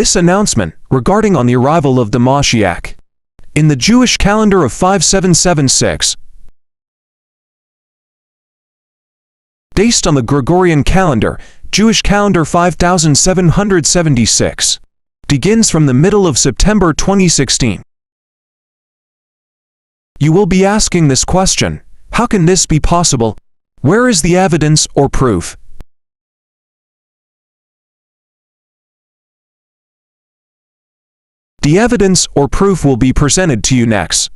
This announcement regarding on the arrival of the Mashiach in the Jewish calendar of 5776, based on the Gregorian calendar, Jewish calendar 5776, begins from the middle of September 2016. You will be asking this question: how can this be possible? Where is the evidence or proof? The evidence or proof will be presented to you next.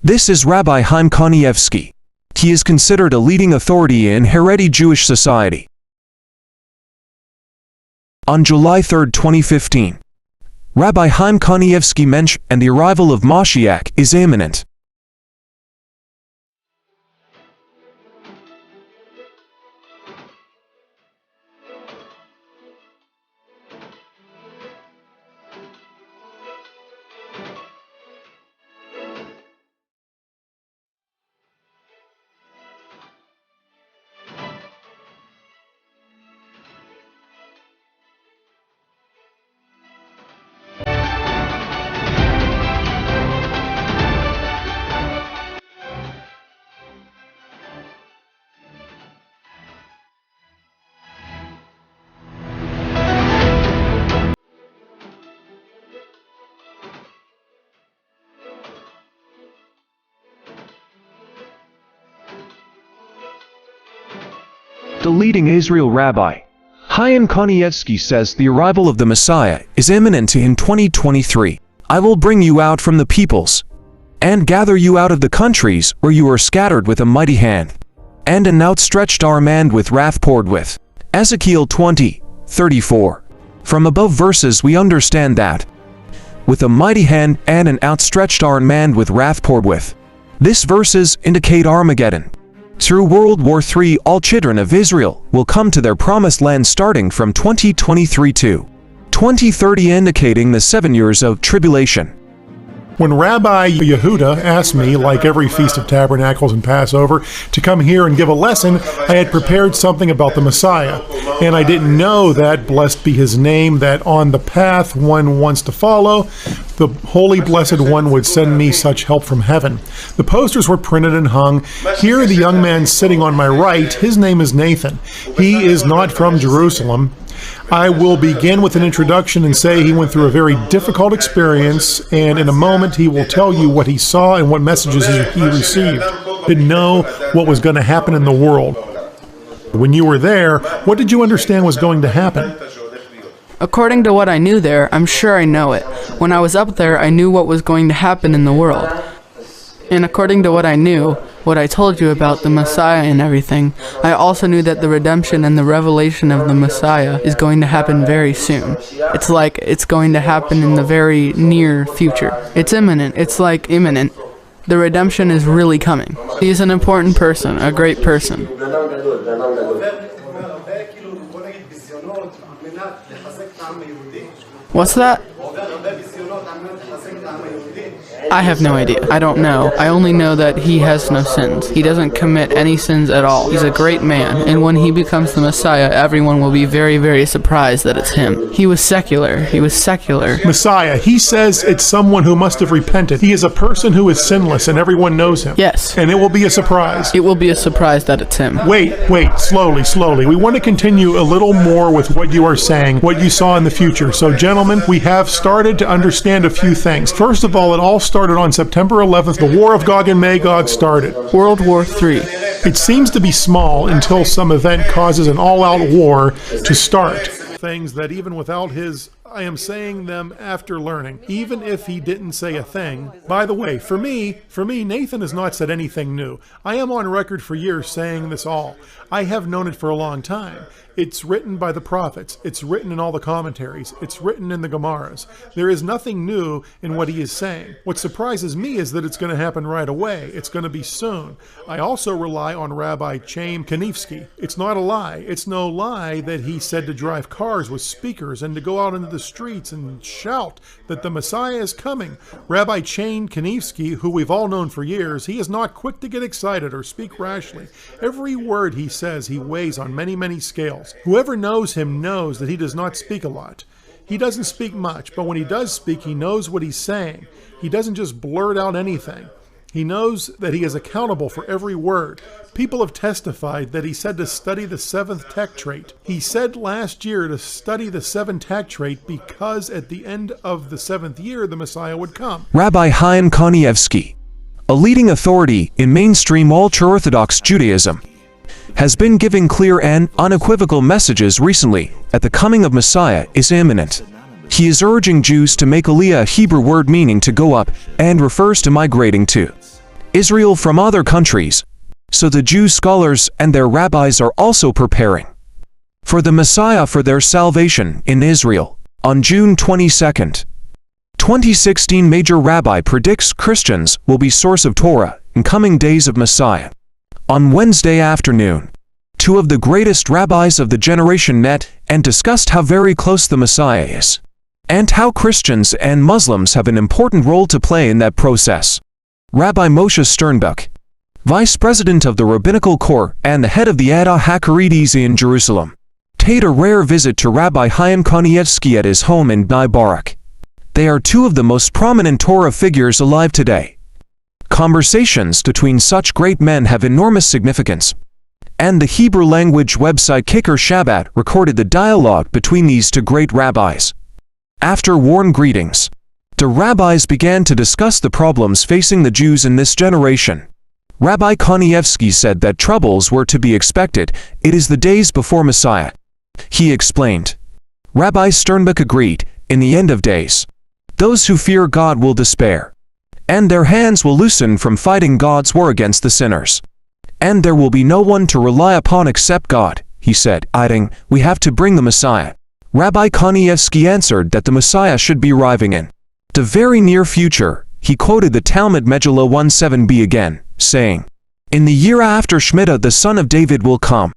This is Rabbi Chaim Kanievsky. He is considered a leading authority in Haredi Jewish society. On July 3, 2015, Rabbi Chaim Kanievsky mentioned, and the arrival of Mashiach is imminent. The Leading Israel Rabbi, Chaim Kanievsky, says the arrival of the Messiah is imminent in 2023. I will bring you out from the peoples, and gather you out of the countries where you are scattered with a mighty hand, and an outstretched arm and with wrath poured with. Ezekiel 20:34. From above verses we understand that, with a mighty hand and an outstretched arm and with wrath poured with. These verses indicate Armageddon. Through World War III, all chidren of Israel will come to their promised land starting from 2023 to 2030, indicating the 7 years of tribulation. When Rabbi Yehuda asked me, like every Feast of Tabernacles and Passover, to come here and give a lesson, I had prepared something about the Messiah. And I didn't know that, blessed be his name, that on the path one wants to follow, the Holy Blessed One would send me such help from heaven. The posters were printed and hung. Here, the young man sitting on my right, his name is Nathan. He is not from Jerusalem. I will begin with an introduction and say he went through a very difficult experience, and in a moment he will tell you what he saw and what messages he received. Didn't know what was going to happen in the world. When you were there, what did you understand was going to happen? According to what I knew there, I'm sure I know it. When I was up there, I knew what was going to happen in the world. And according to what I knew, what I told you about the Messiah and everything, I also knew that the redemption and the revelation of the Messiah is going to happen very soon. It's like it's going to happen in the very near future. It's imminent. It's like imminent. The redemption is really coming. He's an important person, a great person. What's that? I have no idea. I don't know. I only know that he has no sins. He doesn't commit any sins at all. He's a great man, and when he becomes the Messiah, everyone will be very, very surprised that it's him. He was secular. He was secular. Messiah, he says it's someone who must have repented. He is a person who is sinless, and everyone knows him. Yes. And it will be a surprise. It will be a surprise that it's him. Wait, slowly. We want to continue a little more with what you are saying, what you saw in the future. So, gentlemen, we have started to understand a few things. First of all, it all started on September 11th. The War of Gog and Magog started. World War III. It seems to be small until some event causes an all-out war to start. Things that even without his, I am saying them after learning, even if he didn't say a thing. By the way, for me, Nathan has not said anything new. I am on record for years saying this all. I have known it for a long time. It's written by the prophets. It's written in all the commentaries. It's written in the Gemaras. There is nothing new in what he is saying. What surprises me is that it's going to happen right away. It's going to be soon. I also rely on Rabbi Chaim Kanievsky. It's not a lie. It's no lie that he said to drive cars with speakers and to go out into the streets and shout that the Messiah is coming. Rabbi Chaim Kanievsky, who we've all known for years, he is not quick to get excited or speak rashly. Every word he says he weighs on many, many scales. Whoever knows him knows that he does not speak a lot. He doesn't speak much, but when he does speak, he knows what he's saying. He doesn't just blurt out anything. He knows that he is accountable for every word. People have testified that he said to study the seventh tech trait. He said last year to study the seventh tech trait because at the end of the seventh year, the Messiah would come. Rabbi Chaim Kanievsky, a leading authority in mainstream Ultra-Orthodox Judaism, has been giving clear and unequivocal messages recently that the coming of Messiah is imminent. He is urging Jews to make Aliyah a Hebrew word meaning to go up and refers to migrating to Israel from other countries, so the Jew scholars and their rabbis are also preparing for the Messiah for their salvation in Israel. On June 22, 2016, major rabbi predicts Christians will be source of Torah in coming days of Messiah. On Wednesday afternoon, two of the greatest rabbis of the generation met and discussed how very close the Messiah is, and how Christians and Muslims have an important role to play in that process. Rabbi Moshe Sternbuch, vice president of the Rabbinical Corps and the head of the Ada Hacharidis in Jerusalem, paid a rare visit to Rabbi Chaim Kanievsky at his home in Bnei Barak. They are two of the most prominent Torah figures alive today. Conversations between such great men have enormous significance, and the Hebrew language website Kicker Shabbat recorded the dialogue between these two great rabbis. After warm greetings, the rabbis began to discuss the problems facing the Jews in this generation. Rabbi Kanievsky said that troubles were to be expected. It is the days before Messiah, he explained. Rabbi Sternbuch agreed, in the end of days, those who fear God will despair, and their hands will loosen from fighting God's war against the sinners. And there will be no one to rely upon except God, he said, adding, we have to bring the Messiah. Rabbi Kanievsky answered that the Messiah should be arriving in the very near future. He quoted the Talmud Megillah 1:7b again, saying, in the year after Shemitah the son of David will come.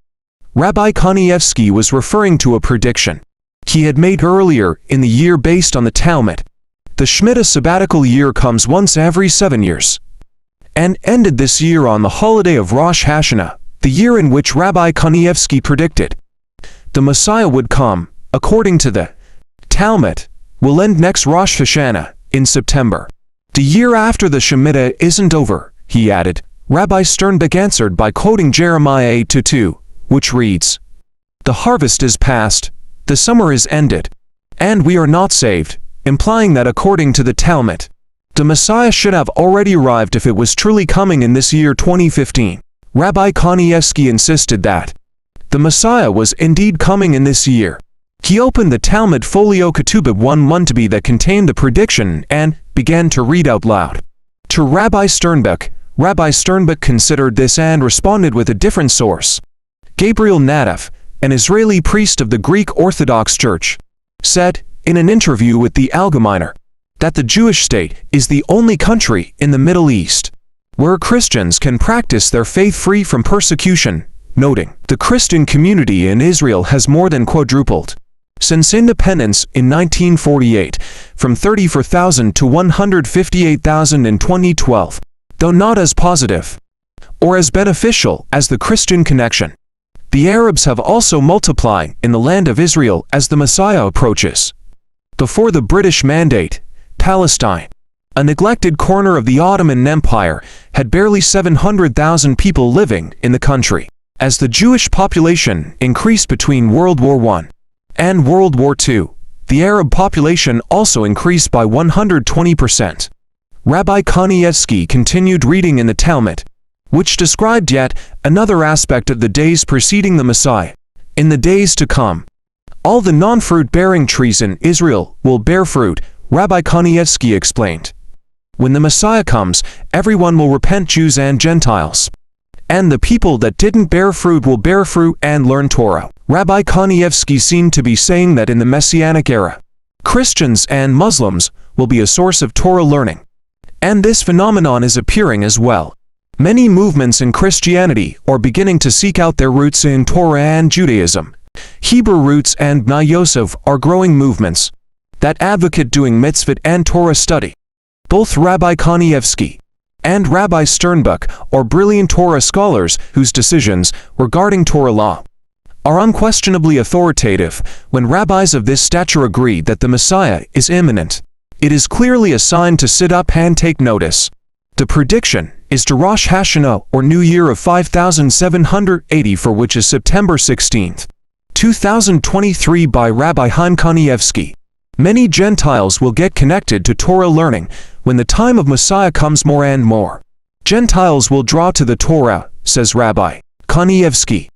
Rabbi Kanievsky was referring to a prediction he had made earlier in the year based on the Talmud. The Shemitah sabbatical year comes once every 7 years, and ended this year on the holiday of Rosh Hashanah, the year in which Rabbi Kanievsky predicted the Messiah would come, according to the Talmud, will end next Rosh Hashanah, in September. The year after the Shemitah isn't over, he added. Rabbi Sternbuch answered by quoting Jeremiah 8:2, which reads, the harvest is past, the summer is ended, and we are not saved, implying that according to the Talmud, the Messiah should have already arrived if it was truly coming in this year 2015. Rabbi Kanievsky insisted that the Messiah was indeed coming in this year. He opened the Talmud Folio Ketubah 1:1b that contained the prediction and began to read out loud. To Rabbi Sternbuch considered this and responded with a different source. Gabriel Nadav, an Israeli priest of the Greek Orthodox Church, said, in an interview with the Algemeiner, that the Jewish state is the only country in the Middle East where Christians can practice their faith free from persecution, noting, the Christian community in Israel has more than quadrupled since independence in 1948, from 34,000 to 158,000 in 2012, though not as positive or as beneficial as the Christian connection. The Arabs have also multiplied in the land of Israel as the Messiah approaches. Before the British Mandate, Palestine, a neglected corner of the Ottoman Empire, had barely 700,000 people living in the country. As the Jewish population increased between World War I and World War II, the Arab population also increased by 120%. Rabbi Kanievsky continued reading in the Talmud, which described yet another aspect of the days preceding the Messiah. In the days to come, all the non-fruit-bearing trees in Israel will bear fruit, Rabbi Kanievsky explained. When the Messiah comes, everyone will repent, Jews and Gentiles, and the people that didn't bear fruit will bear fruit and learn Torah. Rabbi Kanievsky seemed to be saying that in the Messianic era, Christians and Muslims will be a source of Torah learning. And this phenomenon is appearing as well. Many movements in Christianity are beginning to seek out their roots in Torah and Judaism. Hebrew roots and Bnei Yosef are growing movements. that advocate doing mitzvot and Torah study. Both Rabbi Kanievsky and Rabbi Sternbuch are brilliant Torah scholars whose decisions regarding Torah law are unquestionably authoritative. When rabbis of this stature agree that the Messiah is imminent, it is clearly a sign to sit up and take notice. The prediction is to Rosh Hashanah, or New Year of 5780, for which is September 16th, 2023, by Rabbi Chaim Kanievsky. Many Gentiles will get connected to Torah learning when the time of Messiah comes. More and more Gentiles will draw to the Torah, says Rabbi Kanievsky.